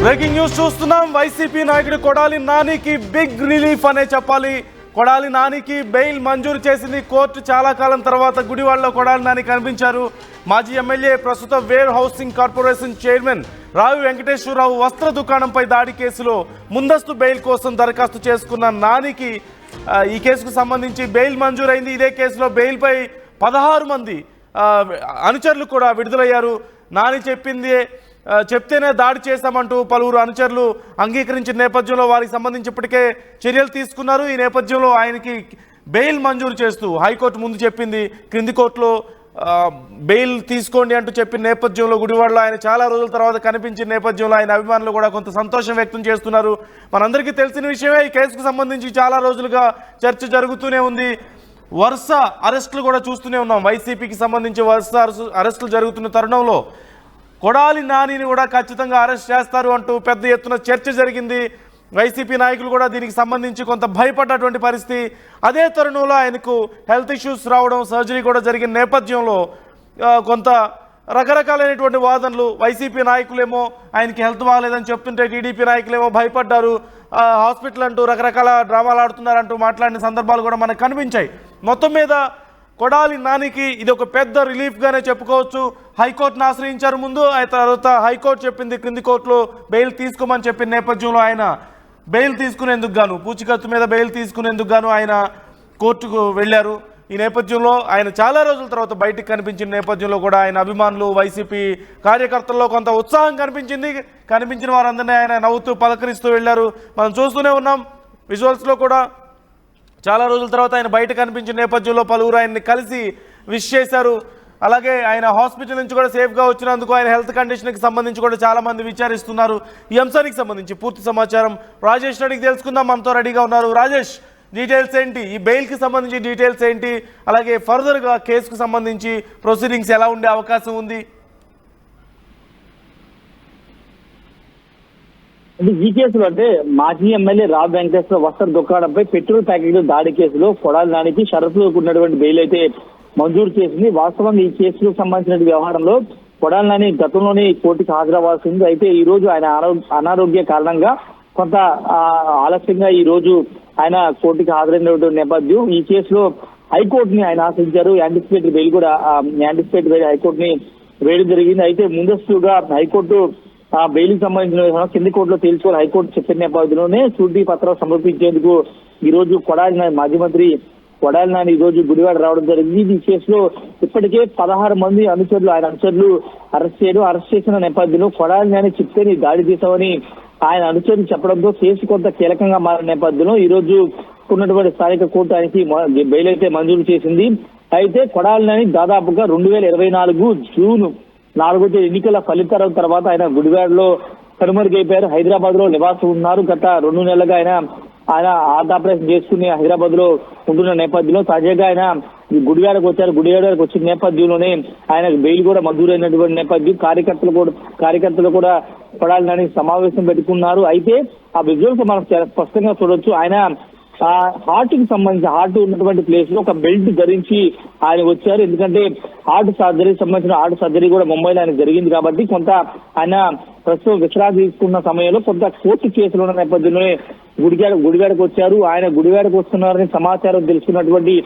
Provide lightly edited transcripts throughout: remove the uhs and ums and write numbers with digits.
Breaking news చూస్తున్నాం. YCP నాయకుడు కొడాలి నానికి బిగ్ రిలీఫ్ అనే చెప్పాలి. కొడాలి నానికి బెయిల్ మంజూరు చేసింది కోర్టు. చాలా కాలం తర్వాత గుడివాడలో కొడాలి నాని కనిపించారు. మాజీ ఎమ్మెల్యే, ప్రస్తుత వేర్ హౌసింగ్ కార్పొరేషన్ చైర్మన్ రావి వెంకటేశ్వరరావు వస్త్ర దుకాణంపై దాడి కేసులో ముందస్తు బెయిల్ కోసం దరఖాస్తు చేసుకున్న నానికి ఈ కేసుకు సంబంధించి బెయిల్ మంజూరైంది. ఇదే కేసులో బెయిల్పై 16 మంది అనుచరులు కూడా విడుదలయ్యారు. నాని చెప్తేనే దాడి చేశామంటూ పలువురు అనుచరులు అంగీకరించిన నేపథ్యంలో వారికి సంబంధించి ఇప్పటికే చర్యలు తీసుకున్నారు. ఈ నేపథ్యంలో ఆయనకి బెయిల్ మంజూరు చేస్తూ హైకోర్టు ముందు చెప్పింది. క్రింది కోర్టులో బెయిల్ తీసుకోండి అంటూ చెప్పిన నేపథ్యంలో గుడివాడలో ఆయన చాలా రోజుల తర్వాత కనిపించిన నేపథ్యంలో ఆయన అభిమానులు కూడా కొంత సంతోషం వ్యక్తం చేస్తున్నారు. మనందరికీ తెలిసిన విషయమే. ఈ కేసుకు సంబంధించి చాలా రోజులుగా చర్చ జరుగుతూనే ఉంది. వరుస అరెస్టులు కూడా చూస్తూనే ఉన్నాం. వైసీపీకి సంబంధించి వరుస అరెస్టులు జరుగుతున్న తరుణంలో కొడాలి నానిని కూడా ఖచ్చితంగా అరెస్ట్ చేస్తారు అంటూ పెద్ద ఎత్తున చర్చ జరిగింది. వైసీపీ నాయకులు కూడా దీనికి సంబంధించి కొంత భయపడ్డటువంటి పరిస్థితి. అదే తరుణంలో ఆయనకు హెల్త్ ఇష్యూస్ రావడం, సర్జరీ కూడా జరిగిన నేపథ్యంలో కొంత రకరకాలైనటువంటి వాదనలు. వైసీపీ నాయకులేమో ఆయనకి హెల్త్ బాగాలేదని చెప్తుంటే టీడీపీ నాయకులేమో భయపడ్డారు, హాస్పిటల్ అంటూ రకరకాల డ్రామాలు ఆడుతున్నారంటూ మాట్లాడిన సందర్భాలు కూడా మనకు కనిపించాయి. మొత్తం మీద కొడాలి నానికి ఇది ఒక పెద్ద రిలీఫ్గానే చెప్పుకోవచ్చు. హైకోర్టును ఆశ్రయించారు ముందు, ఆ తర్వాత హైకోర్టు చెప్పింది క్రింది కోర్టులో బెయిల్ తీసుకోమని చెప్పిన నేపథ్యంలో ఆయన బెయిల్ తీసుకునేందుకు గాను, పూచికత్తు మీద బెయిల్ తీసుకునేందుకు గాను ఆయన కోర్టుకు వెళ్ళారు. ఈ నేపథ్యంలో ఆయన చాలా రోజుల తర్వాత బయటికి కనిపించిన నేపథ్యంలో కూడా ఆయన అభిమానులు, వైసీపీ కార్యకర్తల్లో కొంత ఉత్సాహం కనిపించిన వారందరినీ ఆయన నవ్వుతూ పలకరిస్తూ వెళ్ళారు. మనం చూస్తూనే ఉన్నాం విజువల్స్లో కూడా. చాలా రోజుల తర్వాత ఆయన బయట కనిపించిన నేపథ్యంలో పలువురు ఆయన్ని కలిసి విష్ చేశారు. అలాగే ఆయన హాస్పిటల్ నుంచి కూడా సేఫ్గా వచ్చినందుకు ఆయన హెల్త్ కండిషన్కి సంబంధించి కూడా చాలామంది విచారిస్తున్నారు. ఈ అంశానికి సంబంధించి పూర్తి సమాచారం రాజేష్ అడిగి తెలుసుకుందాం. మనతో రెడీగా ఉన్నారు. రాజేష్, డీటెయిల్స్ ఏంటి? ఈ బెయిల్కి సంబంధించి డీటెయిల్స్ ఏంటి? అలాగే ఫర్దర్గా కేసుకు సంబంధించి ప్రొసీడింగ్స్ ఎలా ఉండే అవకాశం ఉంది? అంటే ఈ కేసులో అంటే మాజీ ఎమ్మెల్యే రావి వెంకటేశ్వర వస్త్ర దుకాణంపై పెట్రోల్ ప్యాకెట్లు దాడి కేసులో కొడాలి నానికి షరతులో కూడినటువంటి బెయిల్ అయితే మంజూరు చేసింది. వాస్తవంగా ఈ కేసుకు సంబంధించిన వ్యవహారంలో కొడాలి నాని గతంలోనే కోర్టుకు హాజరవ్వాల్సింది. అయితే ఈ రోజు ఆయన అనారోగ్య కారణంగా కొంత ఆలస్యంగా ఈ రోజు ఆయన కోర్టుకు హాజరైనటువంటి నేపథ్యం. ఈ కేసులో హైకోర్టుని ఆయన ఆశ్రయించారు. యాంటిసిపేటరీ బెయిల్ హైకోర్టుని వేయడం జరిగింది. అయితే ముందస్తుగా హైకోర్టు బెయిల్కి సంబంధించిన కింది కోర్టులో తేల్చుకోవాలి హైకోర్టు చెప్పిన నేపథ్యంలోనే షూరిటీ పత్రాలు సమర్పించేందుకు ఈ రోజు కొడాలి నాని, మాజీ మంత్రి కొడాలి నాని ఈ రోజు గుడివాడ రావడం జరిగింది. ఈ కేసులో ఇప్పటికే 16 మంది ఆయన అనుచరులు అరెస్ట్ చేసిన నేపథ్యంలో కొడాలి నాని చెప్తేనే దాడి చేశామని ఆయన అనుచరులు చెప్పడంతో కేసు కొంత కీలకంగా మారిన నేపథ్యంలో ఈ రోజు ఉన్నటువంటి స్థానిక కోర్టు ఆయనకి బెయిల్ అయితే మంజూరు చేసింది. అయితే కొడాలి నాని దాదాపుగా 2024 జూన్ 4వ తేదీ ఎన్నికల ఫలితాల తర్వాత ఆయన గుడివాడలో కనుమరుగైపోయారు. హైదరాబాద్ లో నివాసం ఉన్నారు. గత 2 నెలలుగా ఆయన హార్ట్ ఆపరేషన్ చేసుకుని హైదరాబాద్ లో ఉంటున్న నేపథ్యంలో తాజాగా ఆయన గుడివాడకు వచ్చారు. గుడివాడకు వచ్చిన నేపథ్యంలోనే ఆయన బెయిల్ కూడా మంజూరైనటువంటి నేపథ్యం. కార్యకర్తలు కూడా కొడాలి నాని సమావేశం పెట్టుకున్నారు. అయితే ఆ విజువల్స్ మనం స్పష్టంగా చూడొచ్చు. ఆయన హార్ట్ కి సంబంధించి హార్ట్ ఉన్నటువంటి ప్లేస్ లో ఒక బెల్ట్ ధరించి ఆయన వచ్చారు. ఎందుకంటే హార్ట్ సర్జరీ కూడా ముంబైలో ఆయన జరిగింది కాబట్టి కొంత ఆయన ప్రస్తుతం విశ్రాంతి తీసుకున్న సమయంలో కొంత కోర్టు కేసులు ఉన్న నేపథ్యంలోనే గుడివాడకు వచ్చారు. ఆయన గుడివాడకు వస్తున్నారని సమాచారం తెలుసుకున్నటువంటి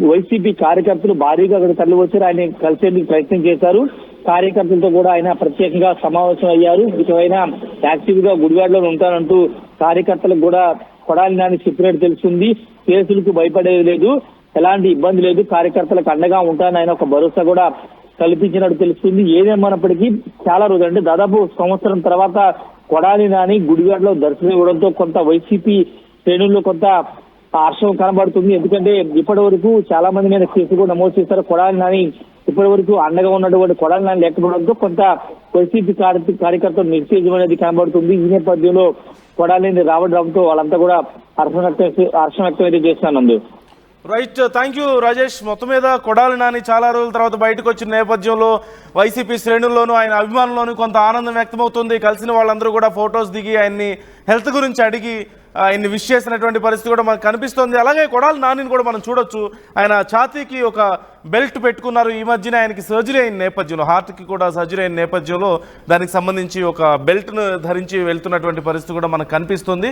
వైసీపీ కార్యకర్తలు భారీగా అక్కడ తరలి వచ్చారు. ఆయన కలిసేందుకు ప్రయత్నం చేశారు. కార్యకర్తలతో కూడా ఆయన ప్రత్యేకంగా సమావేశం అయ్యారు. ఇకైనా యాక్టివ్ గా గుడివాడలో ఉంటానంటూ కార్యకర్తలకు కూడా కొడాలి నాని చెప్పినట్టు తెలుస్తుంది. కేసులకు భయపడేది లేదు, ఎలాంటి ఇబ్బంది లేదు, కార్యకర్తలకు అండగా ఉంటానని ఆయన ఒక భరోసా కూడా కల్పించినట్టు తెలుస్తుంది. ఏదేమన్నప్పటికీ చాలా రోజులు అంటే దాదాపు సంవత్సరం తర్వాత కొడాలి నాని గుడివాడలో దర్శనం ఇవ్వడంతో కొంత వైసీపీ శ్రేణుల్లో కొంత హర్షం కనబడుతుంది. ఎందుకంటే ఇప్పటి వరకు చాలా మంది మీద కేసు కూడా నమోదు చేశారు. కొడాలి నాని ఇప్పటి వరకు అండగా ఉన్నటువంటి కొడాలి నాని లేకపోవడంతో కొంత వైసీపీ కార్యకర్తలు నిరుత్తేజం అనేది కనబడుతుంది. ఈ నేపథ్యంలో కొడాలి రావడంతో వాళ్ళంతా కూడా హర్షం వ్యక్తం అయితే చేస్తున్నారు. Right, thank you Rajesh. మొత్తం మీద కొడాలి నాని చాలా రోజుల తర్వాత బయటకు వచ్చిన నేపథ్యంలో వైసీపీ శ్రేణుల్లోనూ ఆయన అభిమానుల్లోనూ కొంత ఆనందం వ్యక్తమవుతుంది. కలిసిన వాళ్ళందరూ కూడా ఫొటోస్ దిగి ఆయన్ని హెల్త్ గురించి అడిగి ఆయన్ని విష్ చేసినటువంటి పరిస్థితి కూడా మనకు కనిపిస్తుంది. అలాగే కొడాలి నానిని కూడా మనం చూడొచ్చు. ఆయన ఛాతీకి ఒక బెల్ట్ పెట్టుకున్నారు. ఈ మధ్యన ఆయనకి సర్జరీ అయిన నేపథ్యంలో, హార్ట్కి కూడా సర్జరీ అయిన నేపథ్యంలో దానికి సంబంధించి ఒక బెల్ట్ను ధరించి వెళ్తున్నటువంటి పరిస్థితి కూడా మనకు కనిపిస్తుంది.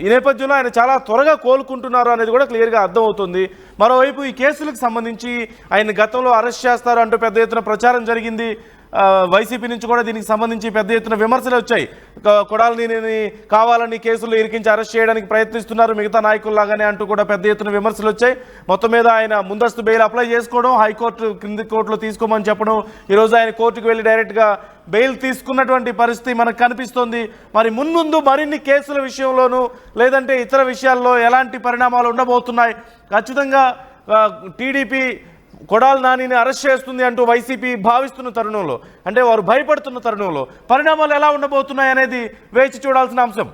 ఈ నేపథ్యంలో ఆయన చాలా త్వరగా కోలుకుంటున్నారు అనేది కూడా క్లియర్గా అర్థమవుతుంది. మరోవైపు ఈ కేసులకు సంబంధించి ఆయన గతంలో అరెస్ట్ చేస్తారు అంటూ పెద్ద ఎత్తున ప్రచారం జరిగింది. వైసీపీ నుంచి కూడా దీనికి సంబంధించి పెద్ద ఎత్తున విమర్శలు వచ్చాయి. కొడాలిని కావాలని కేసులు ఇరికించి అరెస్ట్ చేయడానికి ప్రయత్నిస్తున్నారు మిగతా నాయకుల్లాగానే అంటూ కూడా పెద్ద ఎత్తున విమర్శలు వచ్చాయి. మొత్తం మీద ఆయన ముందస్తు బెయిల్ అప్లై చేసుకోవడం, హైకోర్టు క్రింది కోర్టులో తీసుకోమని చెప్పడం, ఈరోజు ఆయన కోర్టుకు వెళ్ళి డైరెక్ట్గా బెయిల్ తీసుకున్నటువంటి పరిస్థితి మనకు కనిపిస్తోంది. మరి మున్ముందు మరిన్ని కేసుల విషయంలోనూ లేదంటే ఇతర విషయాల్లో ఎలాంటి పరిణామాలు ఉండబోతున్నాయి? ఖచ్చితంగా టీడీపీ కొడాలి నానిని అరెస్ట్ చేస్తుంది అంటూ వైసీపీ భావిస్తున్న తరుణంలో, అంటే వారు భయపడుతున్న తరుణంలో పరిణామాలు ఎలా ఉండబోతున్నాయి అనేది వేచి చూడాల్సిన అంశం.